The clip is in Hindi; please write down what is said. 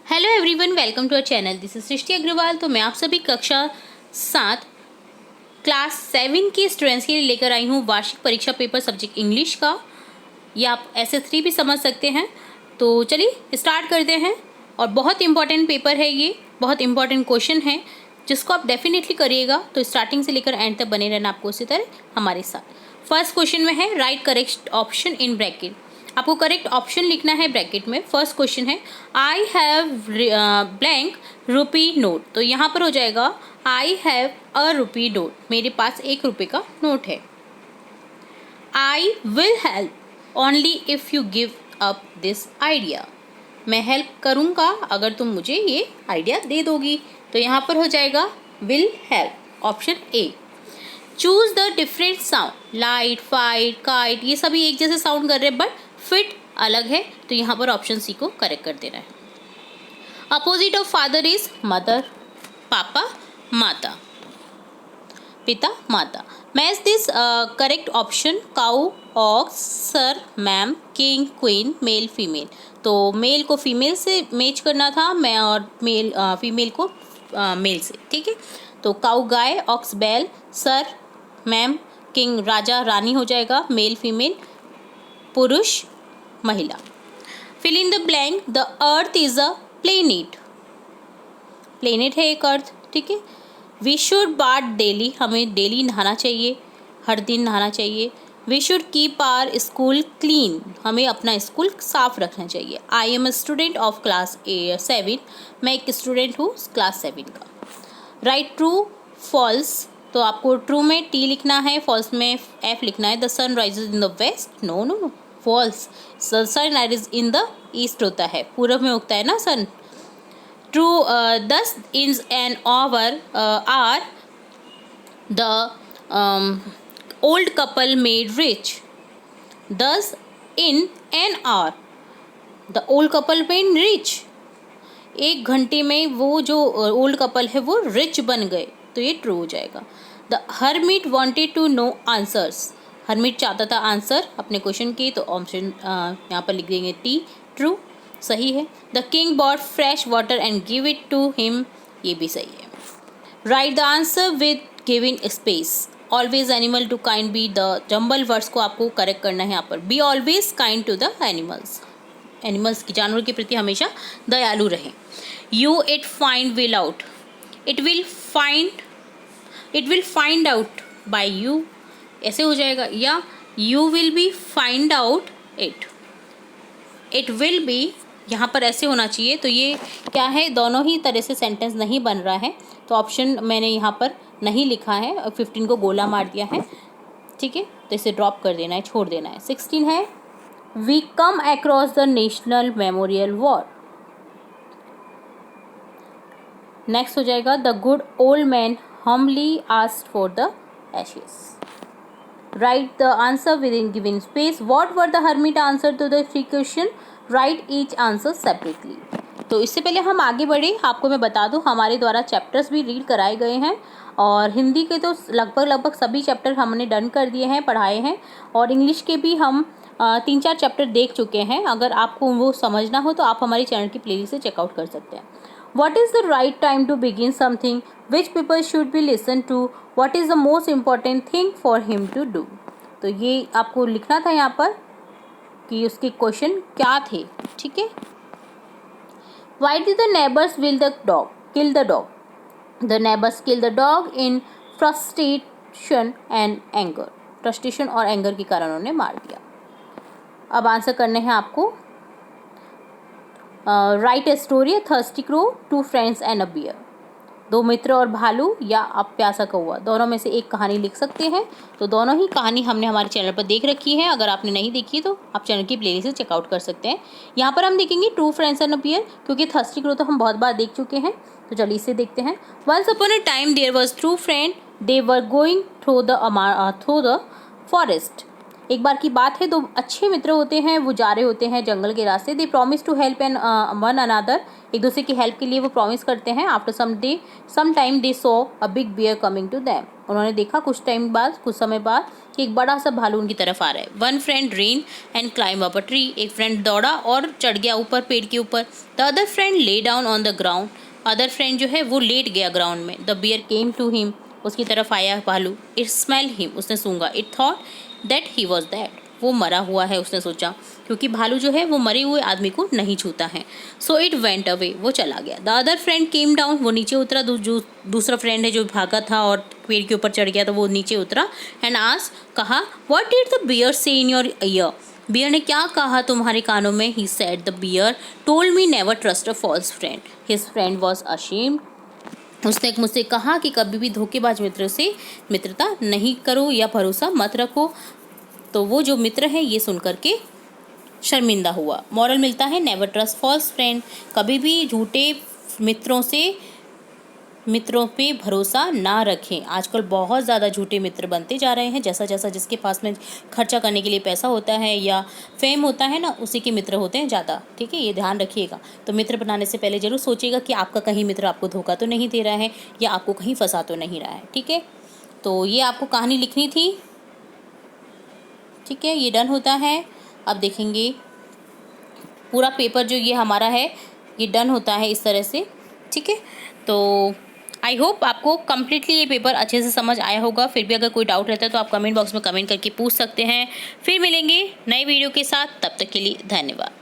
Hello everyone, welcome to our channel. This is Srishti Agarwal. तो मैं आप सभी कक्षा 7 क्लास 7 के स्टूडेंट्स के लिए लेकर आई हूँ वार्षिक परीक्षा पेपर सब्जेक्ट इंग्लिश का। या आप SS3 भी समझ सकते हैं। तो चलिए स्टार्ट करते हैं। और बहुत इंपॉर्टेंट पेपर है ये, बहुत इंपॉर्टेंट क्वेश्चन है जिसको आप डेफिनेटली करिएगा। तो स्टार्टिंग से लेकर एंड तक बने रहना आपको इसी तरह हमारे साथ। फर्स्ट क्वेश्चन में है right correct option in bracket. आपको करेक्ट ऑप्शन लिखना है ब्रैकेट में। फर्स्ट क्वेश्चन है I have blank rupee note. तो यहाँ पर हो जाएगा I have a rupee note, मेरे पास 1 रुपये का नोट है। I will help only if you give up this idea. मैं हेल्प करूँगा अगर तुम मुझे ये आइडिया दे दोगी। तो यहाँ पर हो जाएगा will help, option A. Choose the different sound, light, fight, kite, ये सभी एक जैसे साउंड कर रहे हैं बट फिट अलग है। तो यहाँ पर ऑप्शन सी को करेक्ट कर देना है। Opposite of father is mother, पापा माता, पिता माता। Match this correct option cow, ox, sir, ma'am, king, queen, male, female. तो मेल को फीमेल से मैच करना था, मैं और मेल फीमेल को मेल से, ठीक है। तो काउ गाय, ऑक्स बैल, सर मैम, किंग राजा रानी हो जाएगा, मेल फीमेल, पुरुष महिला। Fill in the blank, the earth is a planet. Planet है एक अर्थ, ठीक है। वी शुड बाथ डेली, हमें डेली नहाना चाहिए, हर दिन नहाना चाहिए। We should keep our school clean, हमें अपना स्कूल साफ रखना चाहिए। I am a student of class 7, मैं एक स्टूडेंट हूँ क्लास 7 का। राइट ट्रू फॉल्स, तो आपको ट्रू में T लिखना है, फॉल्स में F लिखना है। The sun rises in the west, no no no, false. Sun rises in the east होता है, पूरब में उगता है ना sun. True, 10 in an hour are the old couple made rich. 10 in an hour the old couple made rich. 1 घंटे में वो जो ओल्ड कपल है वो रिच बन गए, तो ये ट्रू हो जाएगा। The hermit wanted to know answers, hermit चाहता था आंसर अपने क्वेश्चन की, तो ऑप्शन यहाँ पर लिख देंगे T, ट्रू, सही है। The king bought fresh water and give it to him, ये भी सही है। Write the answer with giving space. Always animal to kind be, the jumble words को आपको करेक्ट करना है यहाँ पर। Be always kind to the animals, animals की, जानवर के प्रति हमेशा दयालु रहें। You it find will out, it will find out by you, ऐसे हो जाएगा। या you will be find out it, it will be, यहाँ पर ऐसे होना चाहिए। तो ये क्या है, दोनों ही तरह से सेंटेंस नहीं बन रहा है, तो ऑप्शन मैंने यहाँ पर नहीं लिखा है, 15 को गोला मार दिया है, ठीक है। तो इसे ड्रॉप कर देना है, छोड़ देना है। 16 है we come across the national memorial war. Next हो जाएगा the good old man humbly asked for the ashes. Write the answer within given space. What were the hermit answer to the 3 question? Write each answer separately. तो इससे पहले हम आगे बढ़े, आपको मैं बता दूं हमारे द्वारा चैप्टर्स भी रीड कराए गए हैं, और हिंदी के तो लगभग सभी चैप्टर हमने डन कर दिए हैं, पढ़ाए हैं, और इंग्लिश के भी हम 3-4 चैप्टर देख चुके हैं। अगर आपको वो समझना हो तो आप हमारे चैनल की प्लेलिस्ट से चेकआउट कर सकते हैं। What is the right time to begin something? Which people should be listened to? What is the most important thing for him to do? तो ये आपको लिखना था यहाँ पर कि उसके क्वेश्चन क्या थे, ठीक है। Why did the neighbors kill the dog? The neighbors kill the dog in frustration and anger. Frustration और anger के कारण उन्होंने मार दिया। अब आंसर करने हैं आपको। Write a story, a thirsty crow, 2 friends and a bear. 2 मित्र और भालू, या आप प्यासा कौवा, दोनों में से एक कहानी लिख सकते हैं। तो दोनों ही कहानी हमने हमारे चैनल पर देख रखी है, अगर आपने नहीं देखी तो आप चैनल की प्लेलिस्ट से चेकआउट कर सकते हैं। यहाँ पर हम देखेंगे 2 फ्रेंड्स एंड अ बियर, क्योंकि थर्स्टी क्रो तो हम बहुत बार देख चुके हैं। तो चलिए इसे देखते हैं। Once upon a time there was 2 friend, they were going through the forest. एक बार की बात है, 2 अच्छे मित्र होते हैं, वो जा रहे होते हैं जंगल के रास्ते। They promise to help an one another, एक दूसरे की हेल्प के लिए वो प्रॉमिस करते हैं। After some time they saw a big bear coming to them. उन्होंने देखा कुछ समय बाद कि एक बड़ा सा भालू उनकी तरफ आ रहा है। One friend ran and climbed up a tree, एक फ्रेंड दौड़ा और चढ़ गया ऊपर, पेड़ के ऊपर। The other friend lay down on the ground, other friend जो है वो लेट गया ग्राउंड में। The bear came to him, उसकी तरफ आया भालू। इट स्मेल हिम, उसने सूंघा। It thought that he was dead, वो मरा हुआ है, उसने सोचा, क्योंकि भालू जो है वो मरे हुए आदमी को नहीं छूता है। सो इट वेंट अवे, वो चला गया। The other friend came down, वो नीचे उतरा। जो दूसरा फ्रेंड है जो भागा था और पेड़ के ऊपर चढ़ गया, तो वो नीचे उतरा। एंड आस्क, कहा, व्हाट डिड द बियर से इन योर ईयर, बियर ने क्या कहा तुम्हारे कानों में। He said, the bear told me never trust a false friend, his friend was ashamed, उसने मुझसे कहा कि कभी भी धोखेबाज मित्र से मित्रता नहीं करो या भरोसा मत रखो। तो वो जो मित्र है ये सुन करके शर्मिंदा हुआ। मॉरल मिलता है, नेवर ट्रस्ट फॉल्स फ्रेंड, कभी भी झूठे मित्रों पे भरोसा ना रखें। आजकल बहुत ज़्यादा झूठे मित्र बनते जा रहे हैं। जैसा जैसा जिसके पास में खर्चा करने के लिए पैसा होता है या फेम होता है ना, उसी के मित्र होते हैं ज़्यादा। ठीक है, ये ध्यान रखिएगा। तो मित्र बनाने से पहले ज़रूर सोचिएगा कि आपका कहीं मित्र आपको धोखा तो नहीं दे रहा है या आपको कहीं फंसा तो नहीं रहा है। ठीक है, तो ये आपको कहानी लिखनी थी। ठीक है, ये डन होता है। अब देखेंगे पूरा पेपर जो ये हमारा है ये डन होता है इस तरह से। ठीक है, तो आई होप आपको कम्प्लीटली ये पेपर अच्छे से समझ आया होगा। फिर भी अगर कोई डाउट रहता है तो आप कमेंट बॉक्स में कमेंट करके पूछ सकते हैं। फिर मिलेंगे नए वीडियो के साथ, तब तक के लिए धन्यवाद।